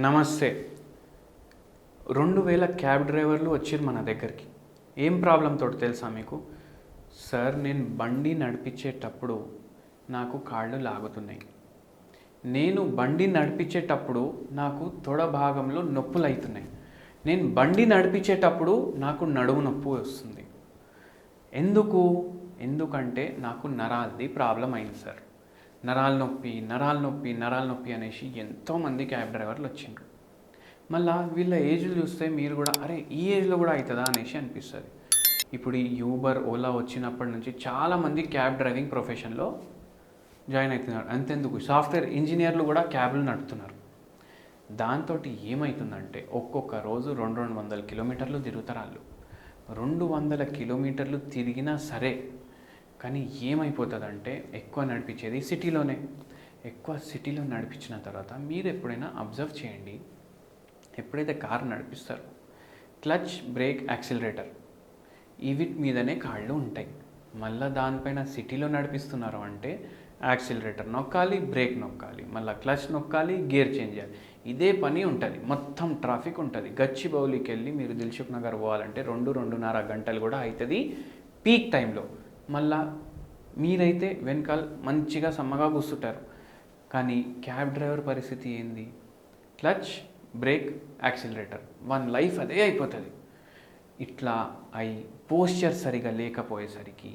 నమస్తే. 2000 క్యాబ్ డ్రైవర్లు వచ్చిర్రు మన దగ్గరికి. ఏం ప్రాబ్లంతో తెలుసా మీకు? సార్, నేను బండి నడిపించేటప్పుడు నాకు కాళ్ళు లాగుతున్నాయి. నేను బండి నడిపించేటప్పుడు నాకు తొడ భాగంలో నొప్పులు అవుతున్నాయి. నేను బండి నడిపించేటప్పుడు నాకు నడుము నొప్పి వస్తుంది. ఎందుకంటే నాకు నరాలది ప్రాబ్లం అయింది సార్. నరాల నొప్పి అనేసి ఎంతోమంది క్యాబ్ డ్రైవర్లు వచ్చిండ్రు. మళ్ళీ వీళ్ళ ఏజ్లు చూస్తే మీరు కూడా అరే ఈ ఏజ్లో కూడా అవుతుందా అనేసి అనిపిస్తుంది. ఇప్పుడు ఈ యూబర్, ఓలా వచ్చినప్పటి నుంచి చాలామంది క్యాబ్ డ్రైవింగ్ ప్రొఫెషన్లో జాయిన్ అవుతున్నారు. అంతెందుకు సాఫ్ట్వేర్ ఇంజనీర్లు కూడా క్యాబ్లు నడుపుతున్నారు. దాంతో ఏమవుతుందంటే ఒక్కొక్క రోజు 200 కిలోమీటర్లు తిరుగుతారు వాళ్ళు. 200 కిలోమీటర్లు తిరిగినా సరే కానీ ఏమైపోతుందంటే ఎక్కువ నడిపించేది సిటీలోనే. ఎక్కువ సిటీలో నడిపించిన తర్వాత మీరు ఎప్పుడైనా అబ్జర్వ్ చేయండి, ఎప్పుడైతే కారు నడిపిస్తారో క్లచ్, బ్రేక్, యాక్సిలరేటర్ వీటి మీదనే కాళ్ళు ఉంటాయి. మళ్ళీ దానిపైన సిటీలో నడిపిస్తున్నారు అంటే యాక్సిలరేటర్ నొక్కాలి, బ్రేక్ నొక్కాలి, మళ్ళీ క్లచ్ నొక్కాలి, గేర్ చేంజ్ చేయాలి. ఇదే పని ఉంటుంది. మొత్తం ట్రాఫిక్ ఉంటుంది. గచ్చిబౌలికి వెళ్ళి మీరు దిల్సుఖ్ నగర్ పోవాలంటే 2-2.5 గంటలు కూడా అవుతుంది పీక్ టైంలో. మళ్ళా మీరైతే వెనకాల మంచిగా సమ్మగా కూర్చుంటారు. కానీ క్యాబ్ డ్రైవర్ పరిస్థితి ఏంది? Clutch, break, accelerator, one life అదే అయిపోతుంది. ఇట్లా అయి పోస్చర్ సరిగా లేకపోయేసరికి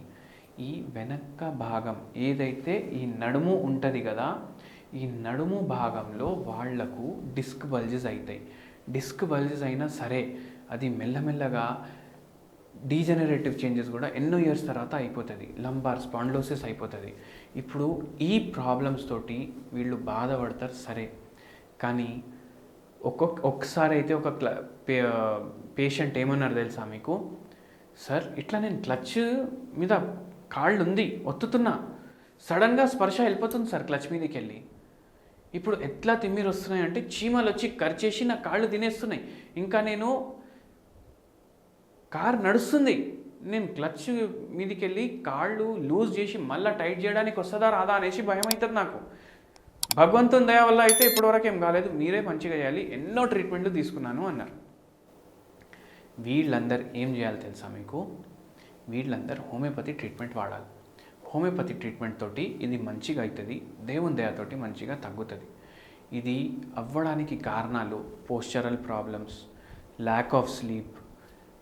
ఈ వెనక భాగం ఏదైతే ఈ నడుము ఉంటుంది కదా, ఈ నడుము భాగంలో వాళ్లకు డిస్క్ బల్జెస్ అవుతాయి. డిస్క్ బల్జెస్ అయినా సరే అది మెల్లమెల్లగా డీజనరేటివ్ చేంజెస్ కూడా ఎన్నో ఇయర్స్ తర్వాత అయిపోతుంది. లంబార్ స్పాండ్లోసిస్ అయిపోతుంది. ఇప్పుడు ఈ ప్రాబ్లమ్స్ తోటి వీళ్ళు బాధపడతారు సరే, కానీ ఒక్కసారి అయితే ఒక పేషెంట్ ఏమన్నారు తెలుసా మీకు? సార్, ఇట్లా నేను క్లచ్ మీద కాళ్ళు ఉంది ఒత్తుతున్నా, సడన్గా స్పర్శ వెళ్ళిపోతుంది సార్ క్లచ్ మీదకి వెళ్ళి. ఇప్పుడు ఎట్లా తిమ్మిరి వస్తున్నాయి అంటే చీమలు వచ్చి కరిచేసి నా కాళ్ళు తినేస్తున్నాయి. ఇంకా నేను కార్ నడుస్తుంది, నేను క్లచ్ మీదకి వెళ్ళి కాళ్ళు లూజ్ చేసి మళ్ళీ టైట్ చేయడానికి వస్తుందా రాదా అనేసి భయం అవుతుంది నాకు. భగవంతుని దయ వల్ల అయితే ఇప్పటివరకు ఏం కాలేదు, మీరే మంచిగా చేయాలి, ఎన్నో ట్రీట్మెంట్లు తీసుకున్నాను అన్నారు. వీళ్ళందరూ ఏం చేయాలి తెలుసా మీకు? వీళ్ళందరూ హోమియోపతి ట్రీట్మెంట్ వాడాలి. హోమియోపతి ట్రీట్మెంట్ తోటి ఇది మంచిగా అవుతుంది, దేవుని దయతోటి మంచిగా తగ్గుతుంది. ఇది అవ్వడానికి కారణాలు postural problems, lack of sleep,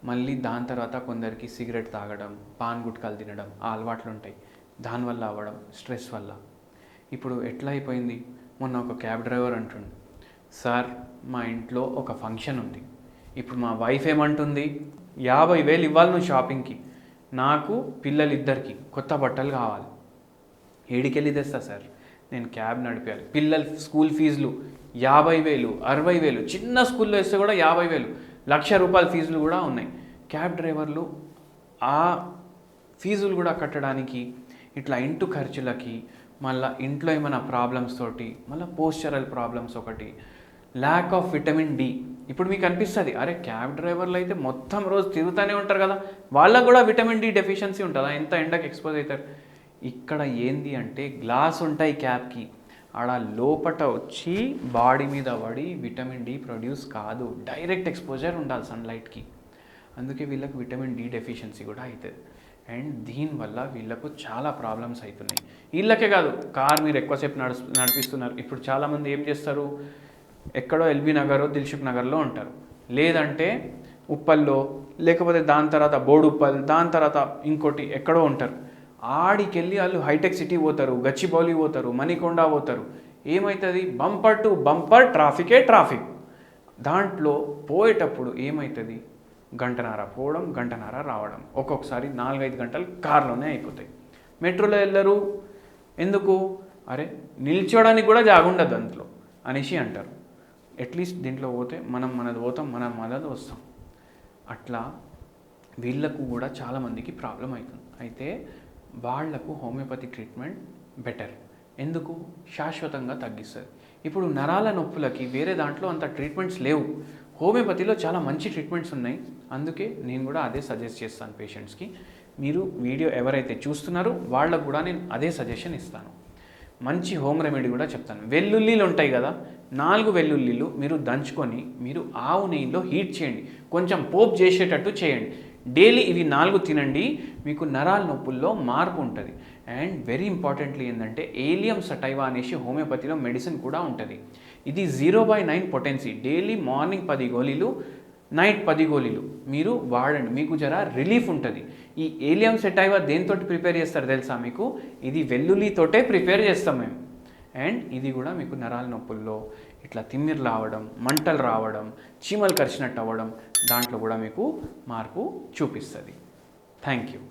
మళ్ళీ దాని తర్వాత కొందరికి సిగరెట్ తాగడం, పాన్ గుట్కాలు తినడం ఆ అలవాట్లు ఉంటాయి. దానివల్ల అవ్వడం, స్ట్రెస్ వల్ల. ఇప్పుడు ఎట్లా అయిపోయింది? మొన్న ఒక క్యాబ్ డ్రైవర్ అంటుండు, సార్ మా ఇంట్లో ఒక ఫంక్షన్ ఉంది, ఇప్పుడు మా వైఫ్ ఏమంటుంది, 50,000 ఇవ్వాలి నువ్వు షాపింగ్కి, నాకు పిల్లలిద్దరికి కొత్త బట్టలు కావాలి. ఏడికెళ్ళి తెస్తా సార్, నేను క్యాబ్ నడిపాలి, పిల్లల స్కూల్ ఫీజులు 50,000, 60,000, చిన్న స్కూల్లో వేస్తే కూడా 50,000, ₹1,00,000 ఫీజులు కూడా ఉన్నాయి. క్యాబ్ డ్రైవర్లు ఆ ఫీజులు కూడా కట్టడానికి, ఇట్లా ఇంటి ఖర్చులకి, మళ్ళీ ఇంట్లో ఏమైనా ప్రాబ్లమ్స్ తోటి, మళ్ళీ పోస్చరల్ ప్రాబ్లమ్స్ ఒకటి, ల్యాక్ ఆఫ్ విటమిన్ డి. ఇప్పుడు మీకు అనిపిస్తుంది అరే క్యాబ్ డ్రైవర్లు అయితే మొత్తం రోజు తిరుగుతూనే ఉంటారు కదా, వాళ్ళకు కూడా విటమిన్ డి డెఫిషియన్సీ ఉంటుందా? ఎంత ఎండకి ఎక్స్పోజ్ అవుతారు. ఇక్కడ ఏంది అంటే గ్లాస్ ఉంటాయి క్యాబ్కి, ఆడ లోపట వచ్చి బాడీ మీద పడి విటమిన్ డి ప్రొడ్యూస్ కాదు, డైరెక్ట్ ఎక్స్పోజర్ ఉండాలి సన్లైట్కి. అందుకే వీళ్ళకి విటమిన్ డి డెఫిషియన్సీ కూడా అవుతుంది. అండ్ దీనివల్ల వీళ్ళకు చాలా ప్రాబ్లమ్స్ అవుతున్నాయి. వీళ్ళకే కాదు, కార్ మీరు ఎక్కువసేపు నడిపిస్తున్నారు. ఇప్పుడు చాలామంది ఏం చేస్తారు, ఎక్కడో ఎల్బీ నగర్, దిల్సుఖ్ నగర్లో ఉంటారు, లేదంటే ఉప్పల్లో, లేకపోతే దాని తర్వాత బోడుప్పల్, దాని తర్వాత ఇంకోటి ఎక్కడో ఉంటారు. ఆడికెళ్ళి వాళ్ళు హైటెక్ సిటీ పోతారు, గచ్చిబౌలి పోతారు, మణికొండ పోతారు. ఏమవుతుంది? బంపర్ టు బంపర్ ట్రాఫికే ట్రాఫిక్. దాంట్లో పోయేటప్పుడు ఏమవుతుంది? గంటన్నర పోవడం, గంటన్నర రావడం, ఒక్కొక్కసారి 4-5 గంటలు కార్లోనే అయిపోతాయి. మెట్రోలో వెళ్ళరు. ఎందుకు? అరే నిల్చోడానికి కూడా జాగుండదు దాంట్లో అనేసి అంటారు. అట్లీస్ట్ దీంట్లో పోతే మనది పోతాం, మనది వస్తాం. అట్లా వీళ్ళకు కూడా చాలామందికి ప్రాబ్లం అవుతుంది. అయితే వాళ్లకు హోమియోపతి ట్రీట్మెంట్ బెటర్. ఎందుకు? శాశ్వతంగా తగ్గిస్తుంది. ఇప్పుడు నరాల నొప్పులకి వేరే దాంట్లో అంత ట్రీట్మెంట్స్ లేవు, హోమియోపతిలో చాలా మంచి ట్రీట్మెంట్స్ ఉన్నాయి. అందుకే నేను కూడా అదే సజెస్ట్ చేస్తాను పేషెంట్స్కి. మీరు వీడియో ఎవరైతే చూస్తున్నారో వాళ్ళకు కూడా నేను అదే సజెషన్ ఇస్తాను. మంచి హోమ్ రెమెడీ కూడా చెప్తాను. వెల్లుల్లిలు ఉంటాయి కదా, 4 వెల్లుల్లిలు మీరు దంచుకొని మీరు ఆవు నెయ్యిలో హీట్ చేయండి, కొంచెం పోపు చేసేటట్టు చేయండి. డైలీ ఇవి 4 తినండి, మీకు నరాల నొప్పుల్లో మార్పు ఉంటుంది. అండ్ వెరీ ఇంపార్టెంట్లీ ఏంటంటే ఏలియం సటైవా అనేసి హోమియోపతిలో మెడిసిన్ కూడా ఉంటుంది. ఇది 0/9 పొటెన్సీ. డైలీ మార్నింగ్ 10 గోళీలు, నైట్ 10 గోళీలు మీరు వాడండి, మీకు జర రిలీఫ్ ఉంటుంది. ఈ ఏలియం సటైవా దేంతో ప్రిపేర్ చేస్తారు తెలుసా మీకు? ఇది వెల్లుల్లితోటే ప్రిపేర్ చేస్తాం మేము. అండ్ ఇది కూడా మీకు నరాల నొప్పుల్లో ఇట్లా తిమ్మిర్లు రావడం, మంటలు రావడం, చీమలు కరిచినట్టు అవ్వడం, దాంట్లో కూడా మీకు మార్పు చూపిస్తుంది. Thank you.